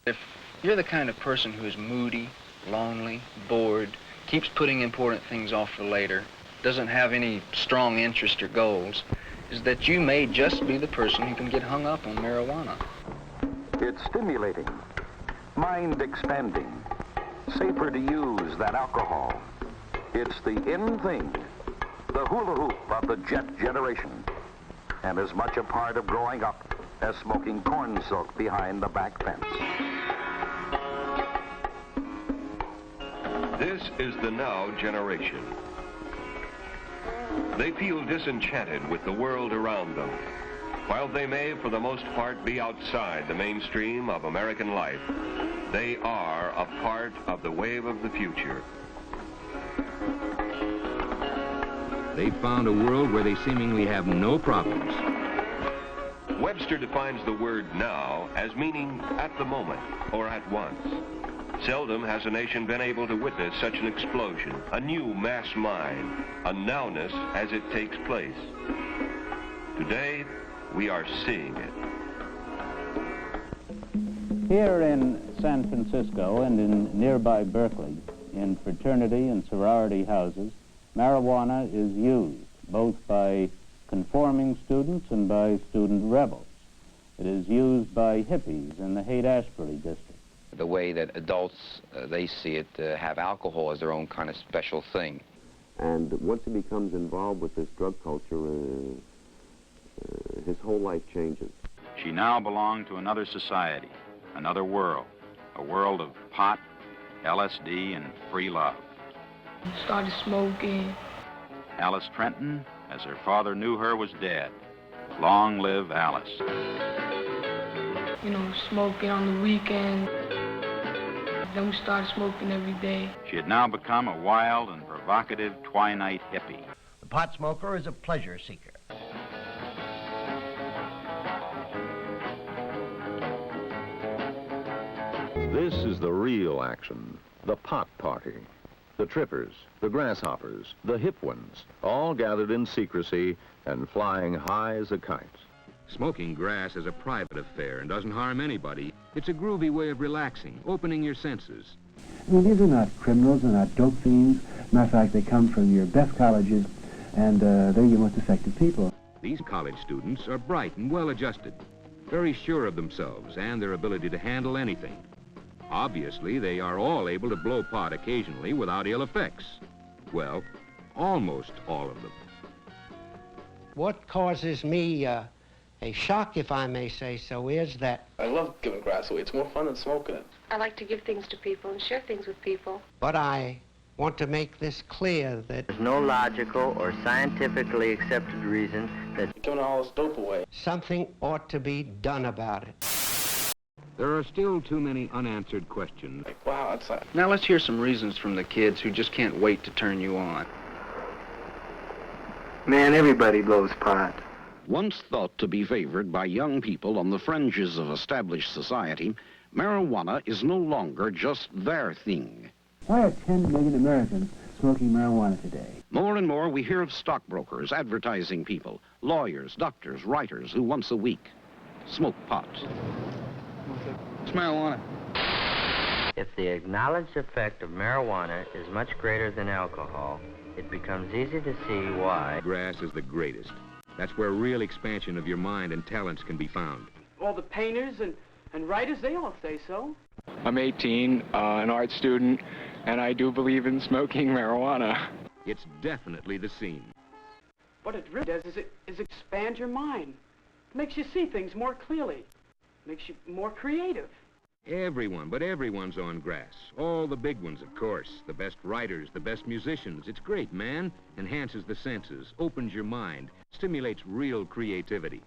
If you're the kind of person who is moody, lonely, bored, keeps putting important things off for later, doesn't have any strong interest or goals, is that you may just be the person who can get hung up on marijuana. It's stimulating, mind-expanding, safer to use than alcohol. It's the in thing, the hula hoop of the jet generation, and as much a part of growing up as smoking corn silk behind the back fence. This is the now generation. They feel disenchanted with the world around them. While they may, for the most part, be outside the mainstream of American life, they are a part of the wave of the future. They've found a world where they seemingly have no problems. Webster defines the word now as meaning at the moment or at once. Seldom has a nation been able to witness such an explosion, a new mass mind, a nowness as it takes place. Today, we are seeing it. Here in San Francisco and in nearby Berkeley, in fraternity and sorority houses, marijuana is used both by conforming students and by student rebels. It is used by hippies in the Haight-Ashbury district. The way that adults, they see it, have alcohol as their own kind of special thing. And once he becomes involved with this drug culture, his whole life changes. She now belonged to another society, another world, a world of pot, LSD, and free love. Started smoking. Alice Trenton, as her father knew her, was dead. Long live Alice. You know, smoking on the weekend. Then we started smoking every day. She had now become a wild and provocative twilight hippie. The pot smoker is a pleasure seeker. This is the real action, the pot party. The trippers, the grasshoppers, the hip ones, all gathered in secrecy and flying high as a kite. Smoking grass is a private affair and doesn't harm anybody. It's a groovy way of relaxing, opening your senses. I mean, these are not criminals, they're not dope fiends. Matter of fact, they come from your best colleges, and they're your most effective people. These college students are bright and well-adjusted, very sure of themselves and their ability to handle anything. Obviously, they are all able to blow pot occasionally without ill effects. Well, almost all of them. What causes me a shock, if I may say so, is that... I love giving grass away. It's more fun than smoking it. I like to give things to people and share things with people. But I want to make this clear that... There's no logical or scientifically accepted reason that... You're giving all this dope away. Something ought to be done about it. There are still too many unanswered questions. Like, wow, it's like... Now let's hear some reasons from the kids who just can't wait to turn you on. Man, everybody blows pot. Once thought to be favored by young people on the fringes of established society, marijuana is no longer just their thing. Why are 10 million Americans smoking marijuana today? More and more we hear of stockbrokers, advertising people, lawyers, doctors, writers who once a week smoke pot. It's marijuana. If the acknowledged effect of marijuana is much greater than alcohol, it becomes easy to see why. Grass is the greatest. That's where real expansion of your mind and talents can be found. All the painters and writers, they all say so. I'm 18, an art student, and I do believe in smoking marijuana. It's definitely the scene. What it really does is expand your mind. It makes you see things more clearly. Makes you more creative. Everyone, but everyone's on grass. All the big ones, of course. The best writers, the best musicians. It's great, man. Enhances the senses, opens your mind, stimulates real creativity.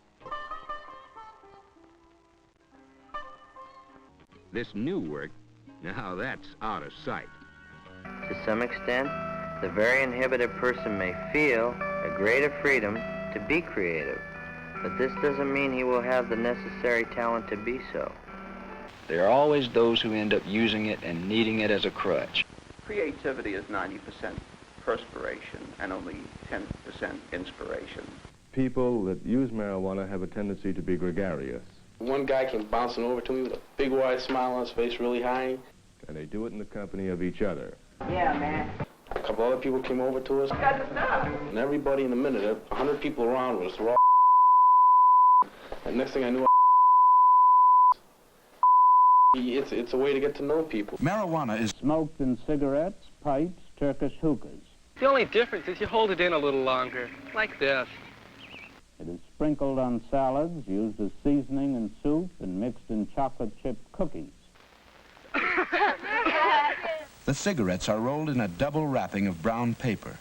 This new work, now that's out of sight. To some extent, the very inhibited person may feel a greater freedom to be creative, but this doesn't mean he will have the necessary talent to be so. There are always those who end up using it and needing it as a crutch. Creativity is 90% perspiration and only 10% inspiration. People that use marijuana have a tendency to be gregarious. One guy came bouncing over to me with a big wide smile on his face, really high. And they do it in the company of each other. Yeah, man. A couple other people came over to us. Got to stop. And everybody in a minute, 100 people around was raw. And next thing I knew, it's a way to get to know people. Marijuana is smoked in cigarettes, pipes, Turkish hookahs. The only difference is you hold it in a little longer, like this. It is sprinkled on salads, used as seasoning in soup, and mixed in chocolate chip cookies. The cigarettes are rolled in a double wrapping of brown paper,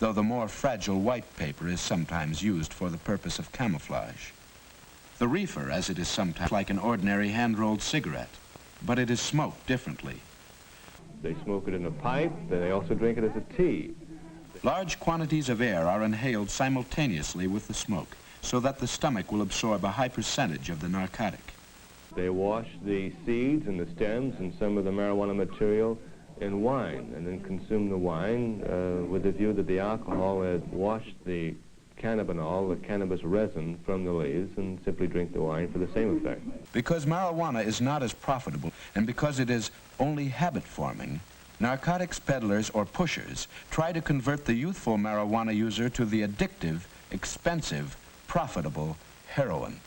though the more fragile white paper is sometimes used for the purpose of camouflage. The reefer, as it is sometimes like an ordinary hand-rolled cigarette, but it is smoked differently. They smoke it in a pipe, then they also drink it as a tea. Large quantities of air are inhaled simultaneously with the smoke, so that the stomach will absorb a high percentage of the narcotic. They wash the seeds and the stems and some of the marijuana material in wine, and then consume the wine with the view that the alcohol had washed the cannabinol, the cannabis resin, from the leaves, and simply drink the wine for the same effect. Because marijuana is not as profitable, and because it is only habit-forming, narcotics peddlers or pushers try to convert the youthful marijuana user to the addictive, expensive, profitable heroin.